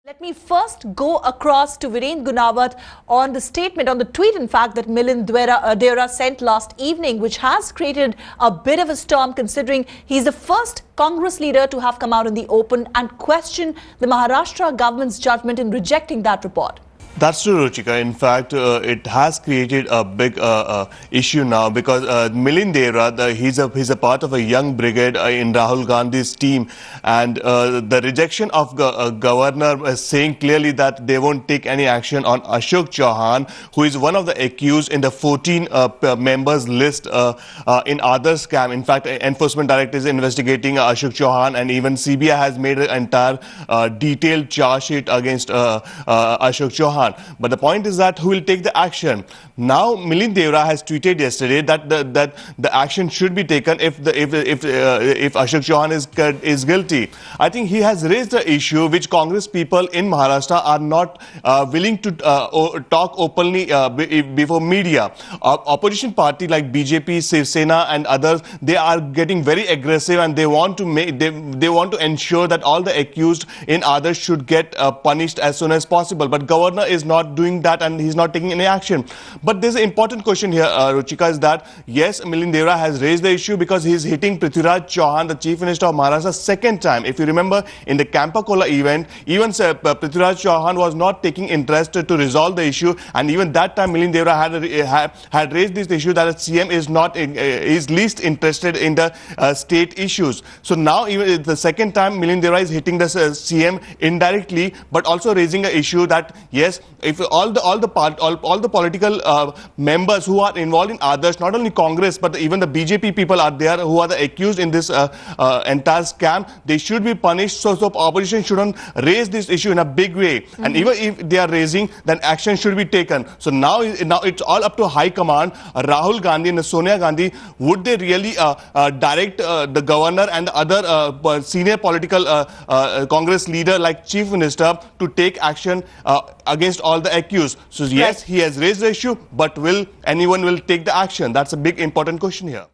Let me first go across to Virendra Gunawat on the statement, on the tweet, in fact, that Milind Deora sent last evening, which has created a bit of a storm considering he's the first Congress leader to have come out in the open and question the Maharashtra government's judgment in rejecting that report. That's true, Ruchika. In fact, it has created a big issue now because Milind Deora, he's a part of a young brigade in Rahul Gandhi's team, and the rejection of governor saying clearly that they won't take any action on Ashok Chauhan, who is one of the accused in the 14 members list in Adarsh scam. In fact, Enforcement Directorate is investigating Ashok Chauhan, and even CBI has made an entire detailed charge sheet against Ashok Chauhan. But the point is that who will take the action? Now, Milind Deora has tweeted yesterday that the action should be taken if Ashok Chauhan is guilty. I think he has raised the issue which Congress people in Maharashtra are not willing to talk openly before media. Opposition party like BJP, Shiv Sena, and others, they are getting very aggressive, and they want to ensure that all the accused in others should get punished as soon as possible. But governor is not doing that, and he's not taking any action. But there's an important question here, Ruchika, is that yes, Milind Deora has raised the issue because he's hitting Prithviraj Chauhan, the Chief Minister of Maharashtra, second time. If you remember, in the Campa Cola event, even Prithviraj Chauhan was not taking interest to resolve the issue, and even that time Milind Deora had raised this issue that the CM is least interested in the state issues. So now, even the second time, Milind Deora is hitting the CM indirectly, but also raising an issue that yes, if all the political members who are involved in others, not only Congress but even the BJP people are there who are the accused in this entire scam, they should be punished. So opposition shouldn't raise this issue in a big way. And even if they are raising, then action should be taken. So now it's all up to High Command, Rahul Gandhi and Sonia Gandhi. Would they really direct the governor and the other senior political Congress leader like Chief Minister to take action against all the accused? So yes, he has raised the issue, but will anyone take the action? That's a big important question here.